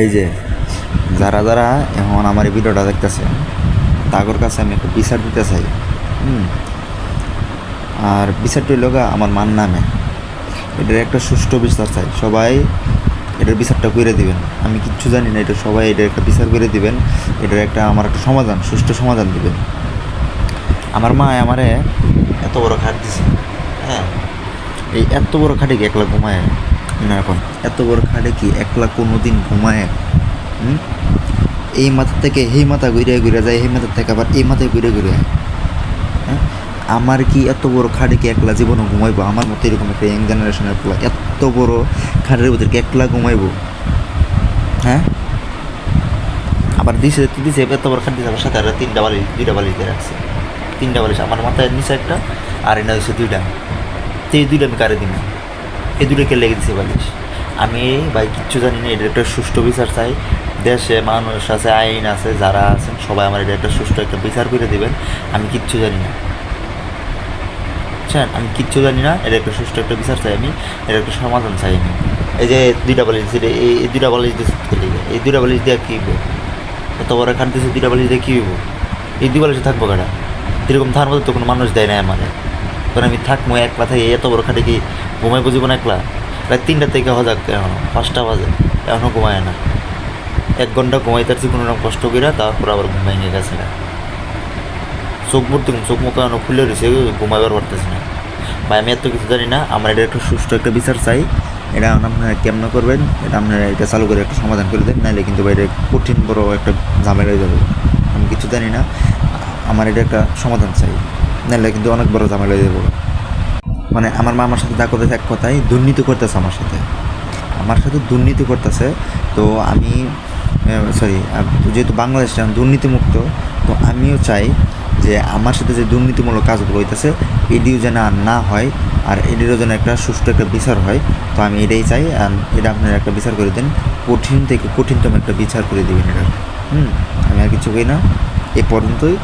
এই যে যারা যারা এখন আমার এই ভিডিওটা দেখতেছে তাগর কাছে আমি একটা বিচার দিতে চাই। হুম আর বিচারটা হইল আমার মান নামে এটার একটা সুষ্ঠু বিচার চাই। সবাই এটার বিচারটা করে দিবেন। আমি কিচ্ছু জানি না, এটা সবাই এটার একটা বিচার করে দিবেন। এটার একটা আমার একটা সমাধান, সুষ্ঠু সমাধান দিবেন। আমার মা আমারে এত বড় খাট দিছে, হ্যাঁ, এই এত বড় খাটে কি একলা ঘুমায় না? এখন এত বড় খাটে কি একলা কোনো দিন ঘুমায়? হুম এই মাথা থেকে এই মাথা ঘুরে ঘুরে যায়, এই মাথার থেকে আবার এই মাথায় ঘুরে ঘুরে। হ্যাঁ, আমার কি এত বড় খাটে কি একলা জীবনও ঘুমাইবো? আমার মতো এরকম একটা ইয়াং জেনারেশনের পোলা এত বড় খাটের ভিতরে কি একলা ঘুমাইবো? হ্যাঁ, আবার দিছে এত বড় খাট দিছে, আমার সাথে আর দুইটা বালিশ দিয়ে রাখছে। তিনটা বালিশ আমার মাথায় নিচে একটা, আর এনে হচ্ছে দুইটা। তো এই দুইটা আমি কারে দিব? এই দুটোকে লেগে দিছে বালিশ। আমি ভাই কিচ্ছু জানি না, এটার একটা সুষ্ঠু বিচার চাই। দেশে মানুষ আছে, আইন আছে, যারা আছেন সবাই আমার এটা একটা সুষ্ঠু একটা বিচার করে দেবেন। আমি কিচ্ছু জানি না, বুঝছেন? আমি কিচ্ছু জানি না, এটা একটা সুষ্ঠু একটা বিচার চাই। আমি এটা একটা সমাধান চাই। আমি এই যে দুইটা বালিশ দিলে, এই দুইটা বালিশ দিয়েছে, এই দুইটা বালিশ দিয়ে কী হইব? এত বড় খাট দিয়েছে, দুইটা বালিশ দিয়ে কী হইব? এই দুই বালিশে থাকবো কাটা? এরকম থাকার মধ্যে তো কোনো মানুষ দেয় না আমার। কারণ আমি থাকবো একলা থাকি, এত বড় খাটে কি ঘুমাইবো জীবন একলা? রাত 3টা থেকে হজাক, এখনও 5টা বাজে, এখনও ঘুমায় না। 1 ঘন্টা ঘুমাইতেছি কোনো রকম কষ্ট করে, তারপর আবার ঘুমাই নিয়ে গেছে না। চোখ মুড়তে চোখ মুখ এখনও খুলে রয়েছে, ঘুমাইবার পারতেছি না। ভাই আমি এত কিছু জানি না, আমার এটা একটা সুষ্ঠু একটা বিচার চাই। এটা আপনারা কেমন করবেন, এটা আপনারা এটা চালু করে একটা সমাধান করে দেন, নাহলে কিন্তু বাইরে কঠিন বড় একটা ঝামেলা হয়ে যাবে। আমি কিছু জানি না, আমার এটা একটা সমাধান চাই, নাহলে কিন্তু অনেক বড় ঝামেলা হয়ে যাবে। মানে আমার মা আমার সাথে যা করতেছে, এক কথায় দুর্নীতি করতেছে আমার সাথে দুর্নীতি করতেছে। তো আমি সরি, যেহেতু বাংলাদেশ দুর্নীতিমুক্ত, তো আমিও চাই যে আমার সাথে যে দুর্নীতিমূলক কাজগুলো হইতেছে এটিও যেন আর না হয়, আর এটিরও যেন একটা সুষ্ঠু একটা বিচার হয়। তো আমি এটাই চাই, আর এটা আপনারা একটা বিচার করে দেন, কঠিন থেকে কঠিনতম একটা বিচার করে দেবেন এটা। আমি আর কিছু কই না, এ পর্যন্তই।